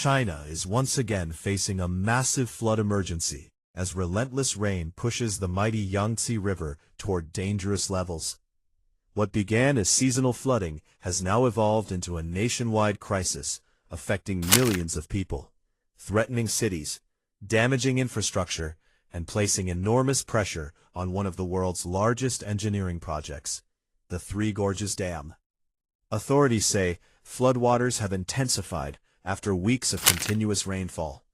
China is once again facing a massive flood emergency as relentless rain pushes the mighty Yangtze River toward dangerous levels. What began as seasonal flooding has now evolved into a nationwide crisis affecting millions of people, threatening cities, damaging infrastructure, and placing enormous pressure on one of the world's largest engineering projects, the Three Gorges Dam. Authorities say floodwaters have intensified after weeks of continuous rainfall.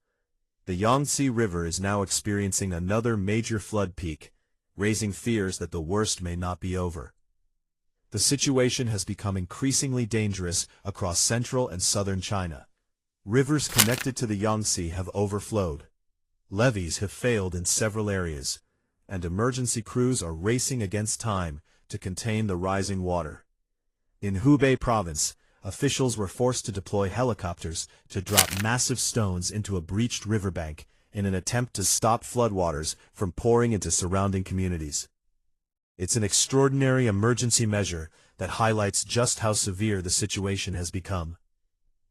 The Yangtze River is now experiencing another major flood peak, raising fears that the worst may not be over. The situation has become increasingly dangerous across central and southern China. Rivers connected to the Yangtze have overflowed. Levees have failed in several areas, and emergency crews are racing against time to contain the rising water. In Hubei province, officials were forced to deploy helicopters to drop massive stones into a breached riverbank in an attempt to stop floodwaters from pouring into surrounding communities. It's an extraordinary emergency measure that highlights just how severe the situation has become.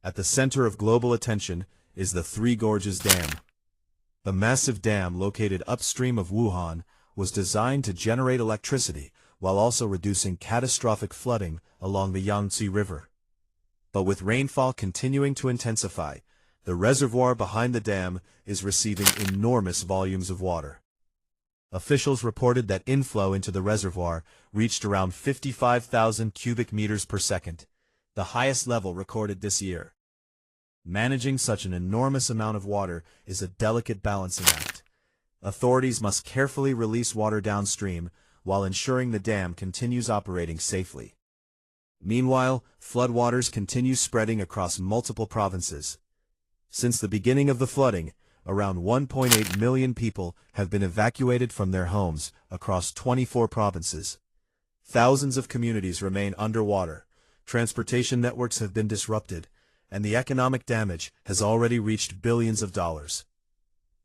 At the center of global attention is the Three Gorges Dam. The massive dam located upstream of Wuhan was designed to generate electricity while also reducing catastrophic flooding along the Yangtze River. But with rainfall continuing to intensify, the reservoir behind the dam is receiving enormous volumes of water. Officials reported that inflow into the reservoir reached around 55,000 cubic meters per second, the highest level recorded this year. Managing such an enormous amount of water is a delicate balancing act. Authorities must carefully release water downstream while ensuring the dam continues operating safely. Meanwhile, floodwaters continue spreading across multiple provinces. Since the beginning of the flooding, around 1.8 million people have been evacuated from their homes across 24 provinces. Thousands of communities remain underwater, transportation networks have been disrupted, and the economic damage has already reached billions of dollars.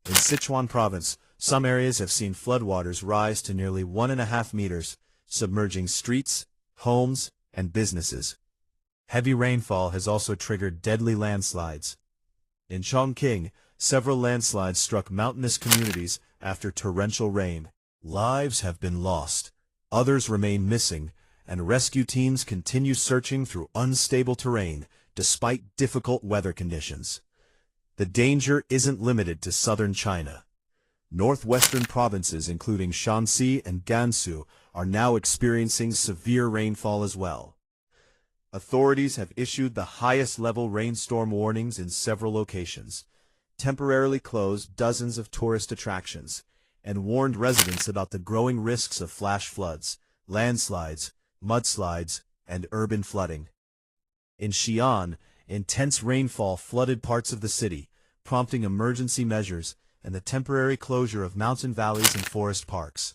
In Sichuan province, some areas have seen floodwaters rise to nearly 1.5 meters, submerging streets, homes, and businesses. Heavy rainfall has also triggered deadly landslides. In Chongqing, several landslides struck mountainous communities after torrential rain. Lives have been lost, others remain missing, and rescue teams continue searching through unstable terrain despite difficult weather conditions. The danger isn't limited to southern China. Northwestern provinces including Shanxi and Gansu are now experiencing severe rainfall as well. Authorities have issued the highest-level rainstorm warnings in several locations, temporarily closed dozens of tourist attractions, and warned residents about the growing risks of flash floods, landslides, mudslides, and urban flooding. In Xi'an, intense rainfall flooded parts of the city, prompting emergency measures and the temporary closure of mountain valleys and forest parks.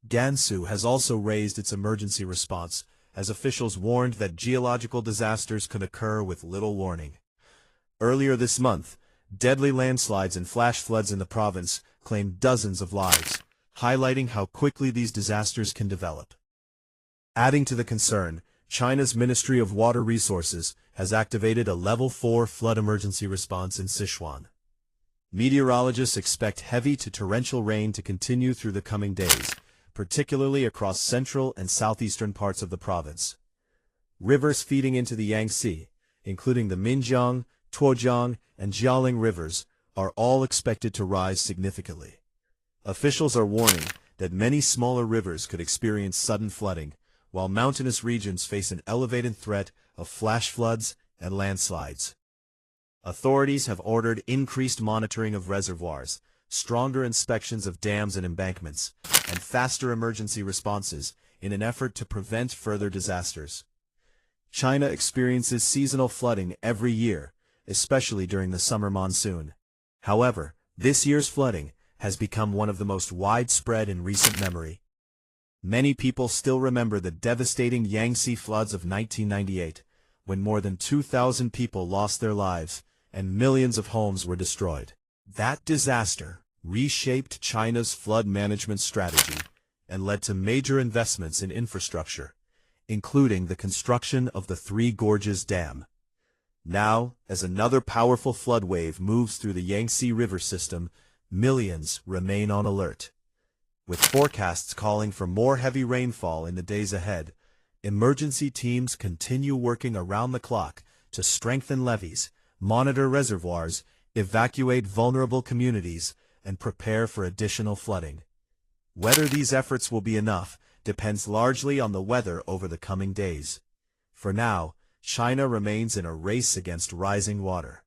Gansu has also raised its emergency response, as officials warned that geological disasters could occur with little warning. Earlier this month, deadly landslides and flash floods in the province claimed dozens of lives, highlighting how quickly these disasters can develop. Adding to the concern, China's Ministry of Water Resources has activated a Level 4 flood emergency response in Sichuan. Meteorologists expect heavy to torrential rain to continue through the coming days, particularly across central and southeastern parts of the province. Rivers feeding into the Yangtze, including the Minjiang, Tuojiang, and Jialing rivers, are all expected to rise significantly. Officials are warning that many smaller rivers could experience sudden flooding, while mountainous regions face an elevated threat of flash floods and landslides. Authorities have ordered increased monitoring of reservoirs, stronger inspections of dams and embankments, and faster emergency responses in an effort to prevent further disasters. China experiences seasonal flooding every year, especially during the summer monsoon. However, this year's flooding has become one of the most widespread in recent memory. Many people still remember the devastating Yangtze floods of 1998, when more than 2,000 people lost their lives and millions of homes were destroyed. That disaster reshaped China's flood management strategy and led to major investments in infrastructure, including the construction of the Three Gorges Dam. Now, as another powerful flood wave moves through the Yangtze River system, millions remain on alert. With forecasts calling for more heavy rainfall in the days ahead, emergency teams continue working around the clock to strengthen levees, monitor reservoirs, evacuate vulnerable communities, and prepare for additional flooding. Whether these efforts will be enough depends largely on the weather over the coming days. For now, China remains in a race against rising water.